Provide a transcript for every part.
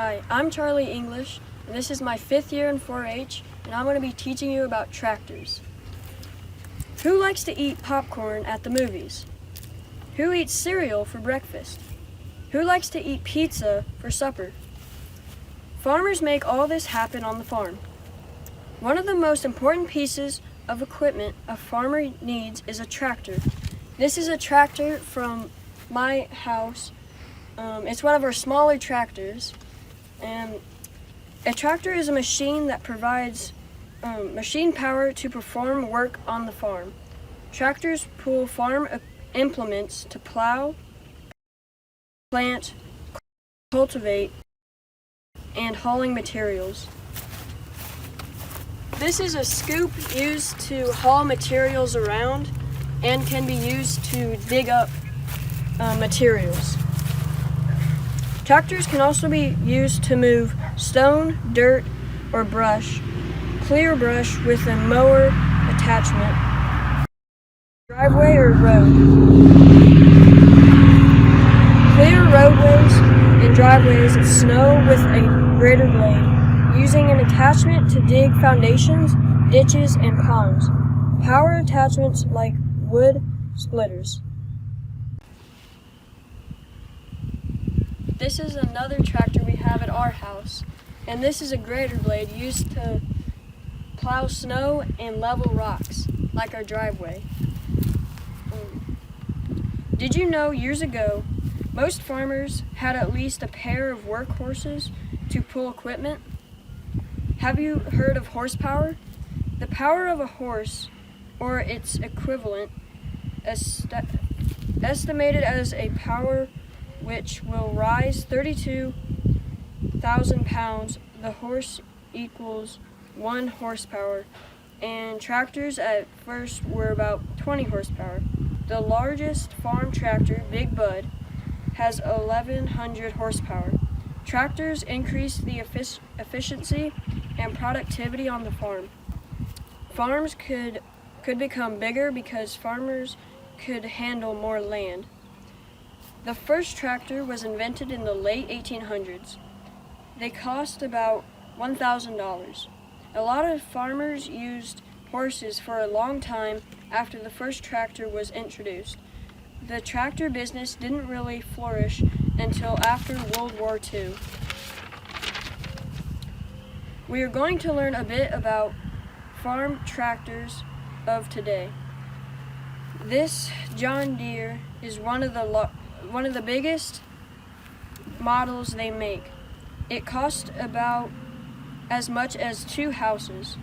Hi, I'm Charlie English, and this is my 5th year in 4-H, and I'm going to be teaching you about tractors. Who likes to eat popcorn at the movies? Who eats cereal for breakfast? Who likes to eat pizza for supper? Farmers make all this happen on the farm. One of the most important pieces of equipment a farmer needs is a tractor. This is a tractor from my house. It's one of our smaller tractors, and a tractor is a machine that provides machine power to perform work on the farm. Tractors pull farm implements to plow, plant, cultivate, and hauling materials. This is a scoop used to haul materials around and can be used to dig up materials. Tractors can also be used to move stone, dirt, or brush, clear brush with a mower attachment, driveway or road. Clear roadways and driveways of snow with a grader blade, using an attachment to dig foundations, ditches, and ponds. Power attachments like wood splitters. This is another tractor we have at our house, and this is a grader blade used to plow snow and level rocks, like our driveway. Did you know years ago, most farmers had at least a pair of workhorses to pull equipment? Have you heard of horsepower? The power of a horse, or its equivalent, estimated as a power which will rise 32,000 pounds. The horse equals 1 horsepower, and tractors at first were about 20 horsepower. The largest farm tractor, Big Bud, has 1,100 horsepower. Tractors increase the efficiency and productivity on the farm. Farms could become bigger because farmers could handle more land. The first tractor was invented in the late 1800s. They cost about $1,000. A lot of farmers used horses for a long time after the first tractor was introduced. The tractor business didn't really flourish until after World War II. We are going to learn a bit about farm tractors of today. This John Deere is one of the biggest models they make. It costs about as much as 2 houses.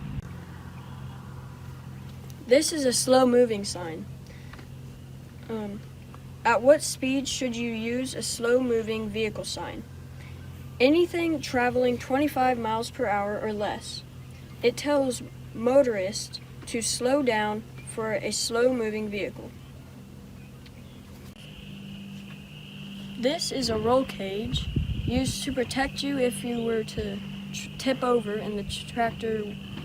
This is a slow-moving sign. At what speed should you use a slow-moving vehicle sign? Anything traveling 25 miles per hour or less. It tells motorists to slow down for a slow-moving vehicle. This is a roll cage used to protect you if you were to tip over, and the tractor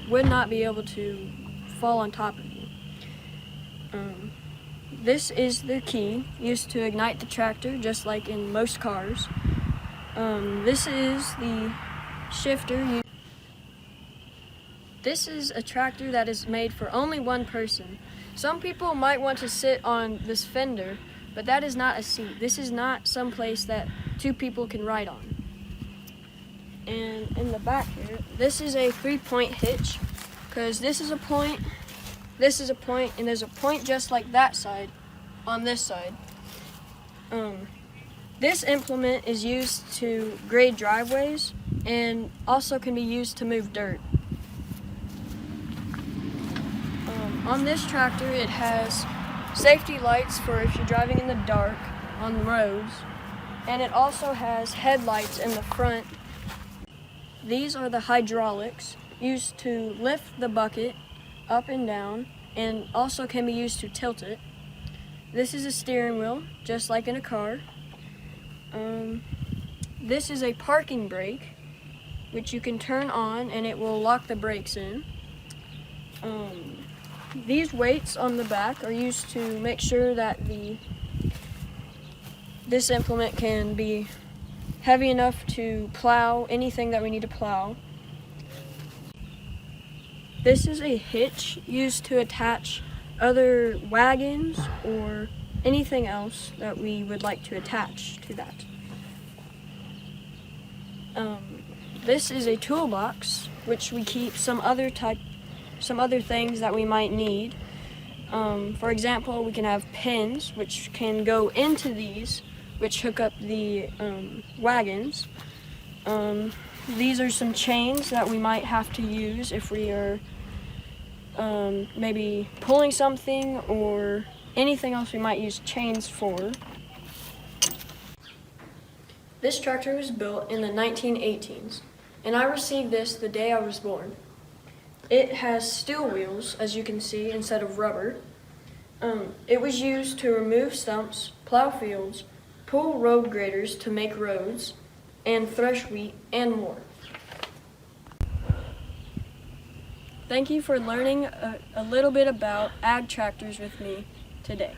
would not be able to fall on top of you. This is the key used to ignite the tractor, just like in most cars. This is the shifter. This is a tractor that is made for only one person. Some people might want to sit on this fender, but that is not a seat. This is not some place that 2 people can ride on. And in the back here, this is a 3-point hitch, because this is a point, this is a point, and there's a point just like that side on this side. This implement is used to grade driveways and also can be used to move dirt. On this tractor, it has safety lights for if you're driving in the dark on the roads, and it also has headlights in the front. These are the hydraulics used to lift the bucket up and down, and also can be used to tilt it. This is a steering wheel, just like in a car. This is a parking brake, which you can turn on and it will lock the brakes in. These weights on the back are used to make sure that this implement can be heavy enough to plow anything that we need to plow. This is a hitch used to attach other wagons or anything else that we would like to attach to that. This is a toolbox, which we keep some other things that we might need. For example, we can have pins, which can go into these, which hook up the wagons. These are some chains that we might have to use if we are maybe pulling something or anything else we might use chains for. This tractor was built in the 1918s, and I received this the day I was born. It has steel wheels, as you can see, instead of rubber. It was used to remove stumps, plow fields, pull road graders to make roads, and thresh wheat, and more. Thank you for learning a little bit about ag tractors with me today.